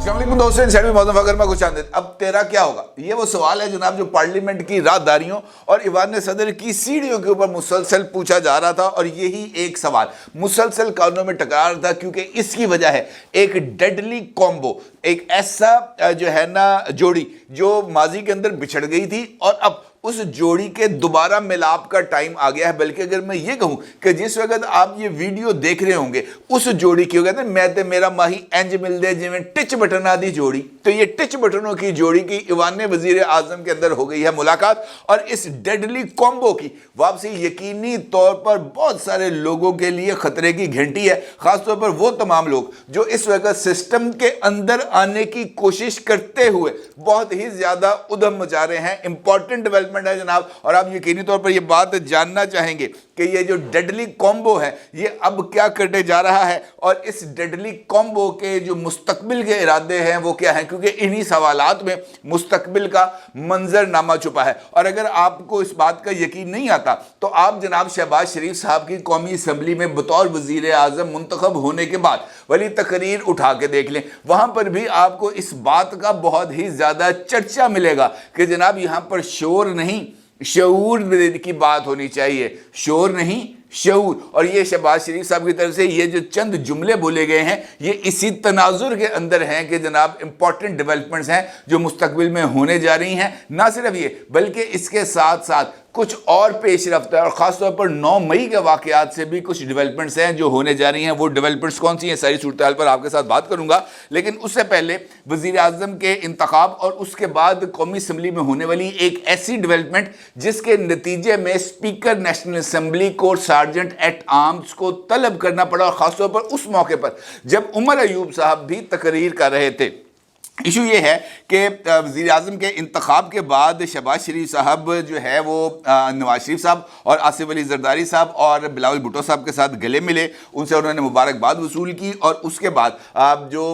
अस्सलामुअलैकुम दोस्तों, अब तेरा क्या होगा? ये वो सवाल है जनाब जो पार्लियामेंट की राहदारियों और ईवान सदर की सीढ़ियों के ऊपर मुसलसल पूछा जा रहा था। और यही एक सवाल मुसलसल कानों में टकरा रहा था, क्योंकि इसकी वजह है एक डेडली कॉम्बो, एक ऐसा जो है ना जोड़ी जो माजी के अंदर बिछड़ गई थी और अब उस जोड़ी के दोबारा मिलाप का टाइम आ गया है। बल्कि अगर मैं ये कहूं कि जिस वक्त आप ये वीडियो देख रहे होंगे उस जोड़ी की कहते हैं मैं ते मेरा माही इंज मिल दे जिवें टिच बटन आदि जोड़ी, तो ये टिच बटनों की जोड़ी की ईवान वजीर आजम के अंदर हो गई है मुलाकात। और इस डेडली कॉम्बो की वापसी यकीनी तौर पर बहुत सारे लोगों के लिए खतरे की घंटी है, खासतौर पर वो तमाम लोग जो इस वक्त सिस्टम के अंदर आने की कोशिश करते हुए बहुत ही ज्यादा उधम मचा रहे हैं। इंपॉर्टेंट डेवलपमेंट है जनाब, और आप यकीनी तौर पर यह बात जानना चाहेंगे कि ये जो डेडली कॉम्बो है ये अब क्या करने जा रहा है और इस डेडली कॉम्बो के जो मुस्तकबिल के इरादे हैं वो क्या हैं, क्योंकि इन्हीं सवालात में मुस्तकबिल का मंजरनामा छुपा है। और अगर आपको इस बात का यकीन नहीं आता तो आप जनाब शहबाज शरीफ साहब की कौमी असम्बली में बतौर वजीर आजम मुंतखब होने के बाद वाली तकरीर उठा के देख लें, वहां पर भी आपको इस बात का बहुत ही ज्यादा चर्चा मिलेगा कि जनाब यहां पर शोर नहीं शऊर की बात होनी चाहिए, शोर नहीं शऊर। और ये शहबाज शरीफ साहब की तरफ से ये जो चंद जुमले बोले गए हैं ये इसी तनाजुर के अंदर हैं कि जनाब इंपॉर्टेंट डेवलपमेंट्स हैं जो मुस्तकबिल में होने जा रही हैं। ना सिर्फ ये बल्कि इसके साथ साथ कुछ और पेश रफ्त है और ख़ासतौर पर 9 मई के वाक़यात से भी कुछ डेवलपमेंट्स हैं जो होने जा रही हैं। वो डेवलपमेंट्स कौन सी हैं, सारी सूरत हाल पर आपके साथ बात करूंगा। लेकिन उससे पहले वज़ीर आज़म के इंतखाब और उसके बाद कौमी असम्बली में होने वाली एक ऐसी डेवलपमेंट जिसके नतीजे में स्पीकर नेशनल असम्बली को सार्जेंट एट आर्म्स को तलब करना पड़ा, और ख़ासतौर पर उस मौके पर जब उमर अयूब साहब भी तकरीर कर रहे थे। इशू ये है कि वज़ीर आज़म के इंतखाब के बाद शहबाज शरीफ साहब जो है वो नवाज शरीफ साहब और आसिफ अली जरदारी साहब और बिलावल भुट्टो साहब के साथ गले मिले, उनसे उन्होंने मुबारकबाद वसूल की। और उसके बाद जो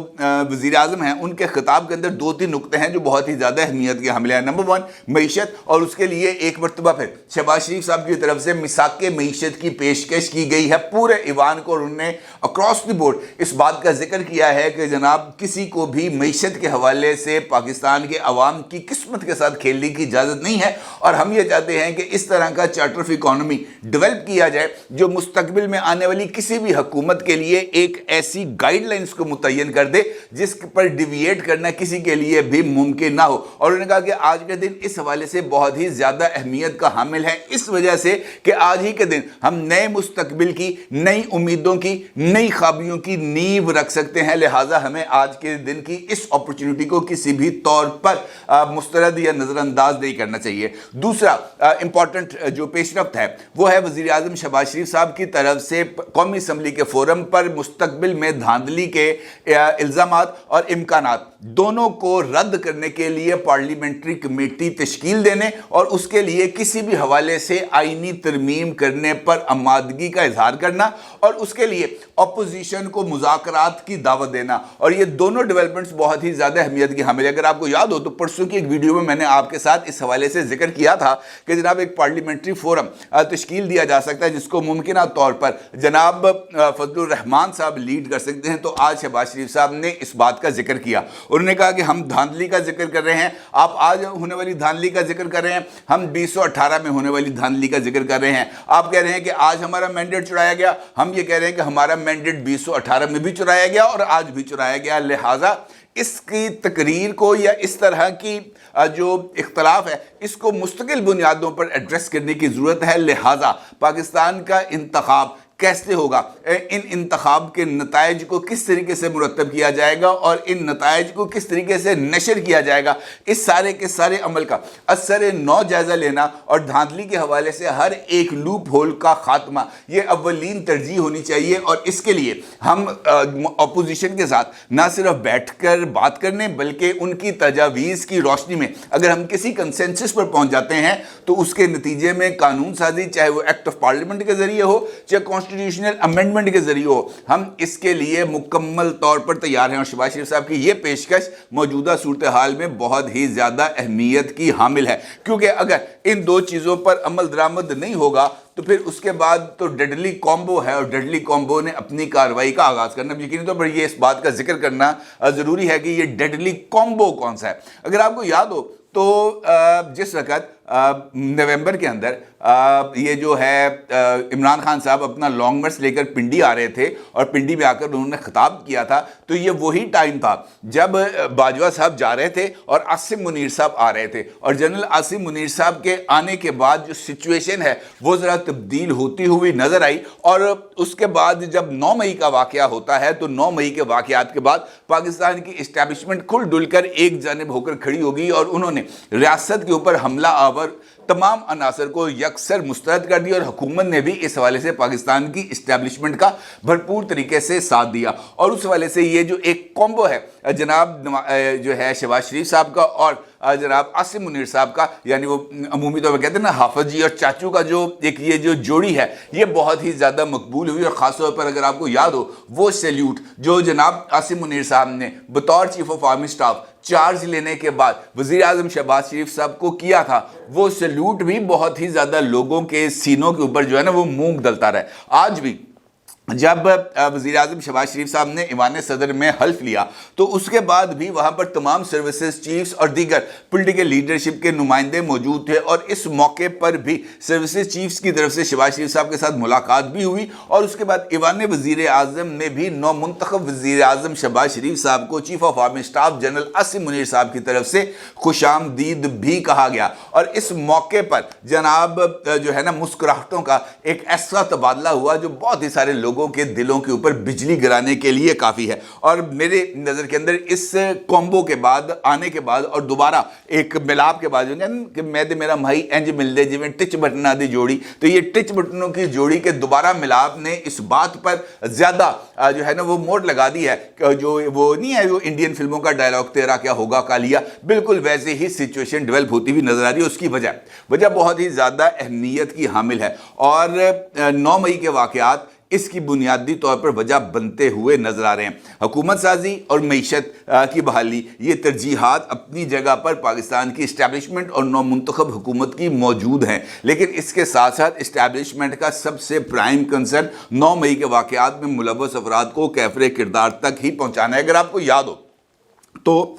वज़ीर आज़म हैं उनके खिताब के अंदर 2-3 नुक्ते हैं जो बहुत ही ज़्यादा अहमियत के हामिल हैं। नंबर 1 मईशत, और उसके लिए एक मरतबा फिर शहबाज शरीफ साहब की तरफ से मिसाक मईशत की पेशकश की गई है पूरे ईवान को, और उन्होंने अक्रॉस द बोर्ड इस बात का जिक्र किया है कि जनाब किसी को भी मईशत के हवाले से पाकिस्तान के अवाम की किस्मत के साथ खेलने की इजाज़त नहीं है। और हम ये चाहते हैं कि इस तरह का चार्टर ऑफ इकोनॉमी डेवलप किया जाए जो मुस्तकबिल में आने वाली किसी भी हुकूमत के लिए एक ऐसी गाइडलाइंस को मुतय्यन कर दे जिस पर डिविएट करना किसी के लिए भी मुमकिन ना हो। और उन्होंने कहा कि आज के दिन इस हवाले से बहुत ही ज़्यादा अहमियत का हामिल है, इस वजह से कि आज ही के दिन हम नए मुस्तकबिल की, नई उम्मीदों की, नई ख्वाबियों की नींव रख सकते हैं। लिहाजा हमें आज के दिन की इस अपॉर्चुनिटी को किसी भी तौर पर मुस्तरद या नजरअंदाज नहीं करना चाहिए। दूसरा इंपॉर्टेंट जो पेशरफ्त है वो है वज़ीर आज़म शहबाज शरीफ साहब की तरफ से कौमी असम्बली के फोरम पर मुस्तकबिल में धांधली के इल्ज़ामात और इम्कानात दोनों को रद्द करने के लिए पार्लियामेंट्री कमेटी तश्कील देने और उसके लिए किसी भी हवाले से आईनी तरमीम करने पर आमादगी का इजहार करना और उसके लिए अपोजिशन को मुज़ाकरात की दावत देना। और ये दोनों डेवलपमेंट्स बहुत ही ज़्यादा अहमियत की हामिल है। अगर आपको याद हो तो परसों की एक वीडियो में मैंने आपके साथ इस हवाले से जिक्र किया था कि जनाब एक पार्लियामेंट्री फोरम तश्कील दिया जा सकता है जिसको मुमकिन तौर पर जनाब फजलुर रहमान साहब लीड कर सकते हैं। तो आज शहबाज शरीफ साहब ने इस बात का जिक्र किया, उन्होंने कहा कि हम धांधली का जिक्र कर रहे हैं, आप आज होने वाली धांधली का जिक्र कर रहे हैं, हम 2018 में होने वाली धांधली का जिक्र कर रहे हैं। आप कह रहे हैं कि आज हमारा मैंडेट चुराया गया, हम ये कह रहे हैं कि हमारा मैंडेट 2018 में भी चुराया गया और आज भी चुराया गया। लिहाजा इसकी तकरीर को या इस तरह की जो इख्तलाफ है इसको मुस्तकिल बुनियादों पर एड्रेस करने की ज़रूरत है। लिहाजा पाकिस्तान का इंतखाब कैसे होगा, इन इंतखाब के नताइज को किस तरीके से मुरतब किया जाएगा और इन नताइज को किस तरीके से नशर किया जाएगा, इस सारे के सारे अमल का असर नौ जायज़ा लेना और धांधली के हवाले से हर एक लूप होल का खात्मा ये अव्वलीन तरजीह होनी चाहिए। और इसके लिए हम अपोजिशन के साथ ना सिर्फ बैठ कर बात करने बल्कि उनकी तजावीज़ की रोशनी में अगर हम किसी कंसेंसस पर पहुँच जाते हैं तो उसके नतीजे में कानून साजी, चाहे वो एक्ट ऑफ पार्लियामेंट के ज़रिए हो चाहे कॉन्स्टिट्यूशनल अमेंडमेंट के जरिए हो, हम इसके लिए मुकम्मल तौर पर तैयार हैं। और शहबाज शरीफ साहब की ये पेशकश मौजूदा सूरत हाल में बहुत ही ज़्यादा अहमियत की हामिल है, क्योंकि अगर इन दो चीज़ों पर अमल दरामद नहीं होगा تو پھر اس کے بعد تو ڈیڈلی کومبو ہے اور ڈیڈلی کومبو نے اپنی کارروائی کا آغاز کرنا. یقینی طور پر یہ اس بات کا ذکر کرنا ضروری ہے کہ یہ ڈیڈلی کومبو کون سا ہے. اگر آپ کو یاد ہو تو جس وقت نومبر کے اندر یہ جو ہے عمران خان صاحب اپنا لانگ مارچ لے کر پنڈی آ رہے تھے اور پنڈی میں آ کر انہوں نے خطاب کیا تھا, تو یہ وہی ٹائم تھا جب باجوہ صاحب جا رہے تھے اور عاصم منیر صاحب آ رہے تھے, اور جنرل عاصم منیر صاحب کے آنے کے بعد جو سچویشن ہے وہ ذرا تبدیل ہوتی ہوئی نظر آئی. اور اس کے بعد جب 9 مئی کا واقعہ ہوتا ہے تو 9 مئی کے واقعات کے بعد پاکستان کی اسٹیبلشمنٹ کھل ڈل کر ایک جانب ہو کر کھڑی ہوگی اور انہوں نے ریاست کے اوپر حملہ آور تمام عناصر کو یکسر مسترد کر دیا, اور حکومت نے بھی اس حوالے سے پاکستان کی اسٹیبلشمنٹ کا بھرپور طریقے سے ساتھ دیا. اور اس حوالے سے یہ جو ایک کومبو ہے جناب جو ہے شہباز شریف صاحب کا اور جناب عاصم منیر صاحب کا, یعنی وہ عمومی طور پر کہتے ہیں نا حافظ جی اور چاچو کا جو ایک یہ جو جوڑی ہے, یہ بہت ہی زیادہ مقبول ہوئی. اور خاص طور پر اگر آپ کو یاد ہو وہ سیلیوٹ جو جناب عاصم منیر صاحب نے بطور chief of army staff charge لینے کے بعد وزیر اعظم شہباز شریف صاحب کو کیا تھا, وہ سیلیوٹ بھی بہت ہی زیادہ لوگوں کے سینوں کے اوپر جو ہے نا وہ مونگ دلتا رہا ہے. آج بھی جب وزیر اعظم شہباز شریف صاحب نے ایوان صدر میں حلف لیا تو اس کے بعد بھی وہاں پر تمام سروسز چیفز اور دیگر پولیٹیکل لیڈرشپ کے نمائندے موجود تھے, اور اس موقع پر بھی سروسز چیفز کی طرف سے شہباز شریف صاحب کے ساتھ ملاقات بھی ہوئی. اور اس کے بعد ایوان وزیر اعظم میں بھی نو منتخب وزیر اعظم شہباز شریف صاحب کو chief of army staff general Asim Munir صاحب کی طرف سے خوش آمدید بھی کہا گیا. اور اس موقع پر جناب جو ہے نا مسکراہٹوں کا ایک ایسا تبادلہ ہوا جو بہت ہی سارے لوگوں کے دلوں کے اوپر بجلی گرانے کے لیے کافی ہے. اور میرے نظر کے اندر اس کومبو کے بعد آنے کے بعد اور دوبارہ ایک ملاپ کے بعد کہ میں دے میرا بھائی انج مل دے جویں ٹچ بٹنا دی جوڑی, تو یہ ٹچ بٹنوں کی جوڑی کے دوبارہ ملاپ نے اس بات پر زیادہ جو ہے نا وہ موڑ لگا دی ہے کہ جو وہ نہیں ہے وہ انڈین فلموں کا ڈائلاگ تیرا کیا ہوگا کالیا, بالکل ویسے ہی سچویشن ڈیولپ ہوتی ہوئی نظر آ رہی ہے. اس کی وجہ بہت ہی زیادہ اہمیت کی حامل ہے, اور 9 مئی کے واقعات اس کی بنیادی طور پر وجہ بنتے ہوئے نظر آ رہے ہیں. حکومت سازی اور معیشت کی بحالی, یہ ترجیحات اپنی جگہ پر پاکستان کی اسٹیبلشمنٹ اور نو منتخب حکومت کی موجود ہیں, لیکن اس کے ساتھ ساتھ اسٹیبلشمنٹ کا سب سے پرائم کنسرن 9 مئی کے واقعات میں ملوث افراد کو کیفر کردار تک ہی پہنچانا ہے. اگر آپ کو یاد ہو تو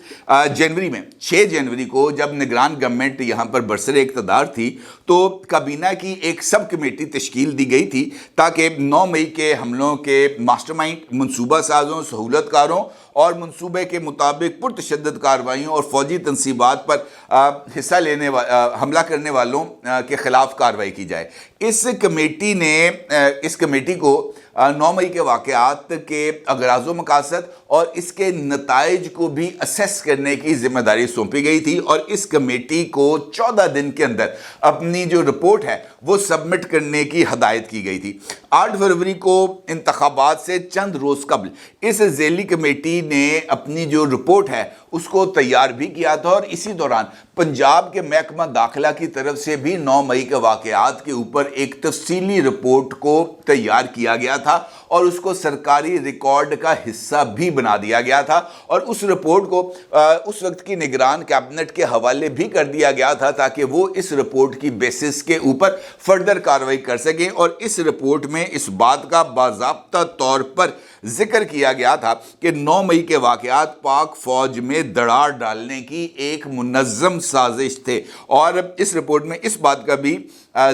جنوری میں 6 جنوری کو جب نگران گورنمنٹ یہاں پر برسر اقتدار تھی تو کابینہ کی ایک سب کمیٹی تشکیل دی گئی تھی تاکہ 9 مئی کے حملوں کے ماسٹر مائنڈ, منصوبہ سازوں, سہولت کاروں اور منصوبے کے مطابق پرتشدد کارروائیوں اور فوجی تنصیبات پر حصہ لینے حملہ کرنے والوں کے خلاف کارروائی کی جائے. اس کمیٹی کو 9 مئی کے واقعات کے اغراض و مقاصد اور اس کے نتائج کو بھی اسیس کرنے کی ذمہ داری سونپی گئی تھی, اور اس کمیٹی کو 14 دن کے اندر اپنی جو رپورٹ ہے وہ سبمٹ کرنے کی ہدایت کی گئی تھی. 8 فروری کو انتخابات سے چند روز قبل اس ذیلی کمیٹی نے اپنی جو رپورٹ ہے اس کو تیار بھی کیا تھا, اور اسی دوران پنجاب کے محکمہ داخلہ کی طرف سے بھی 9 مئی کے واقعات کے اوپر ایک تفصیلی رپورٹ کو تیار کیا گیا تھا اور اس کو سرکاری ریکارڈ کا حصہ بھی بنا دیا گیا تھا, اور اس رپورٹ کو اس وقت کی نگران کیبنٹ کے حوالے بھی کر دیا گیا تھا تاکہ وہ اس رپورٹ کی بیسس کے اوپر فردر کارروائی کر سکیں. اور اس رپورٹ میں اس بات کا باضابطہ طور پر ذکر کیا گیا تھا کہ 9 مئی کے واقعات پاک فوج میں دراڑ ڈالنے کی ایک منظم سازش تھے, اور اس رپورٹ میں اس بات کا بھی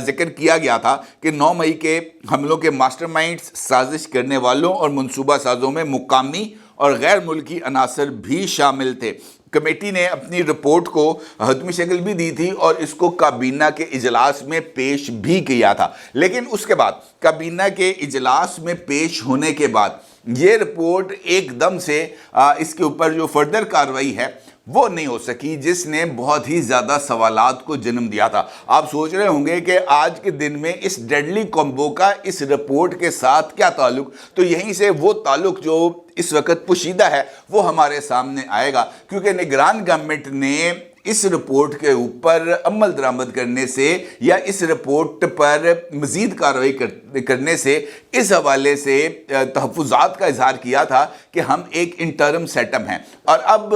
ذکر کیا گیا تھا کہ 9 مئی کے حملوں کے ماسٹر مائنڈز, سازش کرنے والوں اور منصوبہ سازوں میں مقامی اور غیر ملکی عناصر بھی شامل تھے. کمیٹی نے اپنی رپورٹ کو حتمی شکل بھی دی تھی اور اس کو کابینہ کے اجلاس میں پیش بھی کیا تھا, لیکن اس کے بعد کابینہ کے اجلاس میں پیش ہونے کے بعد یہ رپورٹ ایک دم سے اس کے اوپر جو فردر کارروائی ہے وہ نہیں ہو سکی, جس نے بہت ہی زیادہ سوالات کو جنم دیا تھا. آپ سوچ رہے ہوں گے کہ آج کے دن میں اس ڈیڈلی کومبو کا اس رپورٹ کے ساتھ کیا تعلق, تو یہیں سے وہ تعلق جو اس وقت پوشیدہ ہے وہ ہمارے سامنے آئے گا, کیونکہ نگران گورنمنٹ نے इस रिपोर्ट के ऊपर अमल दरामद करने से या इस रिपोर्ट पर मजीद कार्रवाई करने से इस हवाले से तहफ़्फ़ुज़ात का इजहार किया था कि हम एक इंटरम सेटअप हैं और अब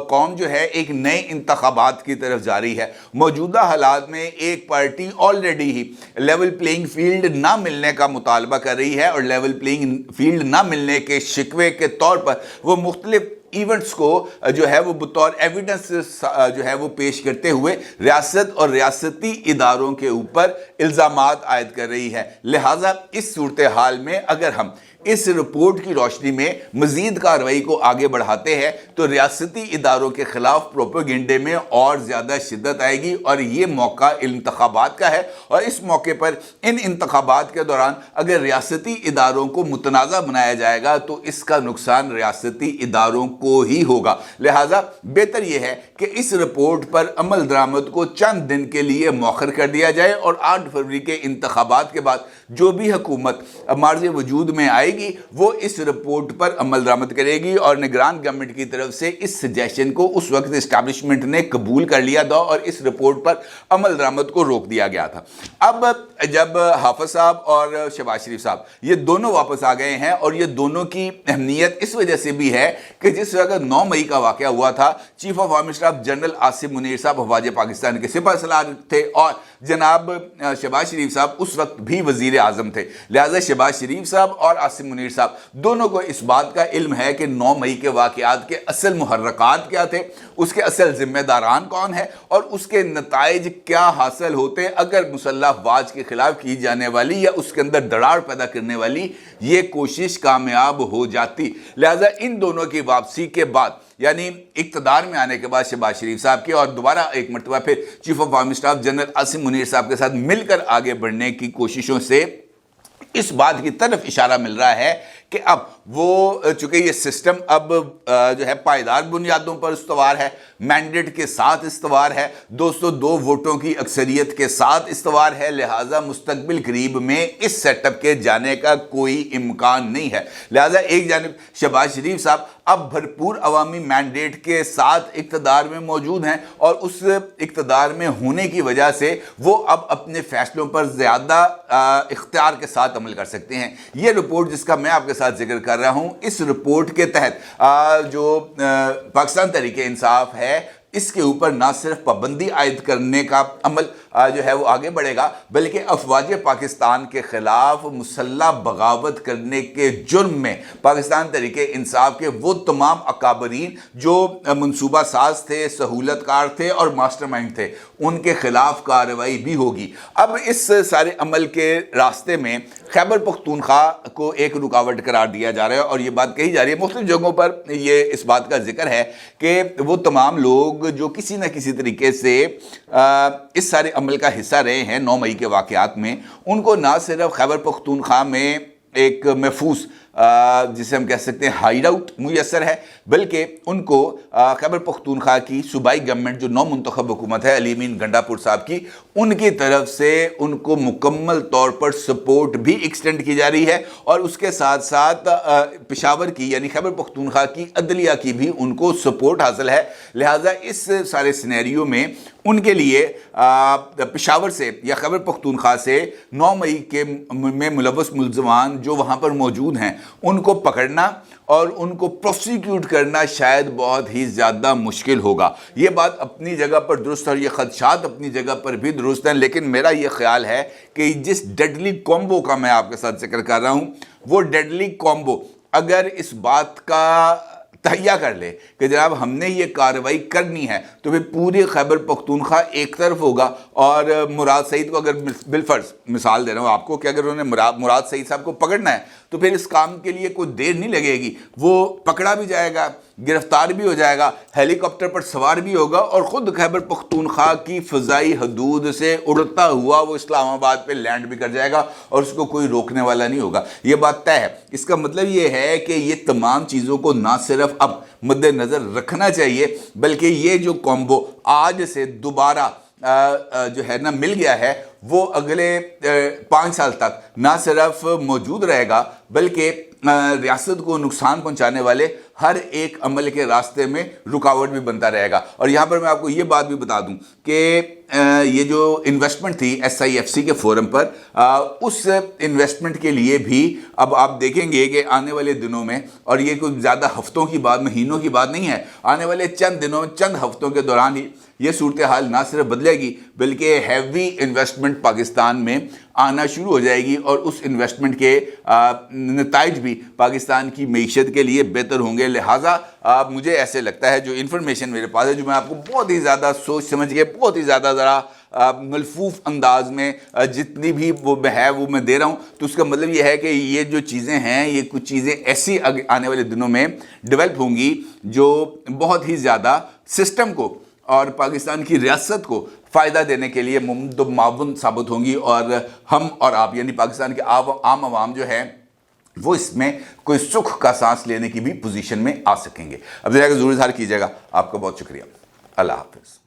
कौम जो है एक नए इंतखाबात की तरफ जा रही है। मौजूदा हालात में एक पार्टी ऑलरेडी ही लेवल प्लेइंग फील्ड ना मिलने का मुतालबा कर रही है और लेवल प्लेइंग फील्ड ना मिलने के शिकवे के तौर पर वो मुख्तलिफ इवेंट्स को जो है वो बतौर एविडेंस जो है वो पेश करते हुए रियासत और रियासती इदारों के ऊपर इल्ज़ामात आयद कर रही है। लिहाजा इस सूरत हाल में अगर हम इस रिपोर्ट की रोशनी में मजीद कार्रवाई को आगे बढ़ाते हैं तो रियासती इदारों के खिलाफ प्रोपेगेंडे में और ज़्यादा शिद्दत आएगी और ये मौका इंतखाबात का है और इस मौके पर इन इंतखाबात के दौरान अगर रियासती इदारों को मुतनाज़ा बनाया जाएगा तो इसका नुकसान रियासती इदारों को ही होगा। लिहाजा बेहतर यह है कि इस रिपोर्ट पर अमल दरामद को चंद दिन के लिए मौखर कर दिया जाए और 8 फरवरी के इंतखाबात के बाद जो भी हुकूमत मार्ज़ वजूद में आएगी वो इस रिपोर्ट पर अमल दरामद करेगी और निगरान गवर्नमेंट की तरफ से इस सजेशन को उस वक्त इस्टेब्लिशमेंट ने कबूल कर लिया था और इस रिपोर्ट पर अमल दरामद को रोक दिया गया था। अब जब हाफिज साहब और शहबाज शरीफ साहब ये दोनों वापस आ गए हैं और ये दोनों की अहमियत इस वजह से भी है कि जिस वक्त 9 मई का वाक़या हुआ था chief of army staff general Asim Munir साहब अफवाज पाकिस्तान के सिपह सलार थे और जनाब शहबाज शरीफ साहब उस वक्त भी वजीर आज़म थे। लिहाजा शहबाज शरीफ साहब और आसिम मुनीर साहब दोनों को इस बात का इल्म है कि 9 मई के वाक़यात के असल मुहर्रकात क्या थे, उसके असल जिम्मेदारान कौन है और उसके नताइज क्या हासिल होते अगर मुसल्लह अफवाज के खिलाफ की जाने वाली या उसके अंदर दरार पैदा करने वाली ये कोशिश कामयाब हो जाती। लिहाजा इन दोनों की वापसी के बाद यानी इक़्तिदार में आने के बाद शहबाज शरीफ साहब की और दोबारा एक मरतबा फिर chief of army staff general Asim Munir साहब के साथ मिलकर आगे बढ़ने की कोशिशों से इस बात की तरफ इशारा मिल रहा है कि अब वो चूँकि ये सिस्टम अब जो है पायदार बुनियादों पर इस्तवार है, मैंडेट के साथ इस्तवार है, 202 वोटों की अक्सरियत के साथ इस्तवार है। लिहाजा मुस्तकबिल करीब में इस सेटअप के जाने का कोई इम्कान नहीं है। लिहाजा एक जानिब शहबाज शरीफ साहब अब भरपूर अवामी मैंडेट के साथ इक़्तिदार में मौजूद हैं और उस इक़्तिदार में होने की वजह से वो अब अपने फैसलों पर ज़्यादा इख्तियार के साथ अमल कर सकते हैं। ये रिपोर्ट जिसका मैं आपके साथ जिक्र कर रहा हूँ, इस रिपोर्ट के तहत जो पाकिस्तान तहरीक इंसाफ है इसके ऊपर ना सिर्फ पाबंदी आयद करने का अमल जो है वो आगे बढ़ेगा बल्कि अफवाज पाकिस्तान के खिलाफ मुसल्लह बगावत करने के जुर्म में पाकिस्तान तहरीक इंसाफ के वो तमाम अकाबरीन जो मनसूबा साज थे, सहूलतकार थे और मास्टरमाइंड थे उनके खिलाफ कार्रवाई भी होगी। अब इस सारे अमल के रास्ते में खैबर पख्तूनख्वा को एक रुकावट करार दिया जा रहा है और ये बात कही जा रही है, मुख्तलिफ जगहों पर ये इस बात का जिक्र है कि वो तमाम लोग जो किसी न किसी तरीके से इस सारे अमल का हिस्सा रहे हैं 9 मई के वाक़यात में, उनको ना सिर्फ खैबर पख्तूनख्वा में एक महफूज जिसे हम कह सकते हैं हाइड आउट मुयसर है बल्कि उनको खैबर पख्तूनख्वा की सूबाई गवर्नमेंट जो नौ मुंतखब हुकूमत है अली अमीन गंडापुर साहब की, उनकी तरफ से उनको मुकम्मल तौर पर सपोर्ट भी एक्सटेंड की जा रही है और उसके साथ साथ पेशावर की यानी खैबर पख्तूनख्वा की अदलिया की भी उनको सपोर्ट हासिल है। लिहाजा इस सारे सिनेरियो में उनके लिए पेशावर से या खैबर पख्तूनख्वा से 9 मई के में मुलव्वस मुल्ज़मान जो वहाँ पर मौजूद हैं उनको पकड़ना और उनको प्रोसिक्यूट करना शायद बहुत ही ज़्यादा मुश्किल होगा। ये बात अपनी जगह पर दुरुस्त है और ये खदशात अपनी जगह पर भी दुरुस्त हैं, लेकिन मेरा ये ख्याल है कि जिस डेडली कॉम्बो का मैं आपके साथ जिक्र कर रहा हूँ वो डेडली कॉम्बो अगर इस बात का तहैया कर ले कि जनाब हमने ये कार्रवाई करनी है तो फिर पूरी खैबर पख्तूनख्वा एक तरफ होगा और मुराद सईद को अगर बिलफर्ज मिसाल दे रहा हूँ आपको कि अगर उन्होंने मुराद सईद साहब को पकड़ना है तो फिर इस काम के लिए कोई देर नहीं लगेगी, वो पकड़ा भी जाएगा, गिरफ्तार भी हो जाएगा, हेलीकॉप्टर पर सवार भी होगा और ख़ुद खैबर पख्तूनख्वा की फ़ज़ाई हदूद से उड़ता हुआ वो इस्लामाबाद पे लैंड भी कर जाएगा और उसको कोई रोकने वाला नहीं होगा। ये बात तय है। इसका मतलब ये है कि ये तमाम चीज़ों को ना सिर्फ अब मद्देनज़र रखना चाहिए बल्कि ये जो कॉम्बो आज से दोबारा जो है ना मिल गया है वो अगले 5 साल तक ना सिर्फ मौजूद रहेगा बल्कि रियासत को नुकसान पहुंचाने वाले हर एक अमल के रास्ते में रुकावट भी बनता रहेगा। और यहाँ पर मैं आपको ये बात भी बता दूं कि ये जो इन्वेस्टमेंट थी SIFC के फोरम पर, उस इन्वेस्टमेंट के लिए भी अब आप देखेंगे कि आने वाले दिनों में, और ये कोई ज़्यादा हफ्तों की बात, महीनों की बात नहीं है, आने वाले चंद दिनों में, चंद हफ्तों के दौरान ही ये सूरत हाल ना सिर्फ बदलेगी बल्कि हैवी इन्वेस्टमेंट पाकिस्तान में आना शुरू हो जाएगी, और उस इन्वेस्टमेंट के नताइज भी पाकिस्तान की मईशत के लिए बेहतर होंगे। लिहाजा मुझे ऐसे लगता है, जो इन्फॉर्मेशन मेरे पास है, जो मैं आपको बहुत ही ज़्यादा सोच समझ के, बहुत ही ज़्यादा ज़रा मलफूफ अंदाज में जितनी भी वो है वो मैं दे रहा हूँ, तो उसका मतलब ये है कि ये जो चीज़ें हैं, ये कुछ चीज़ें ऐसी आने वाले दिनों में डेवलप होंगी जो बहुत ही ज़्यादा सिस्टम को और पाकिस्तान की रियासत को फ़ायदा देने के लिए मुमावन साबित होंगी, और हम और आप यानी पाकिस्तान के आम आवाम जो है वो इसमें कोई सुख का सांस लेने की भी पोजीशन में आ सकेंगे। अब जरा ज़रूर इज़हार कीजिएगा। आपका बहुत शुक्रिया। अल्लाह हाफ़िज़।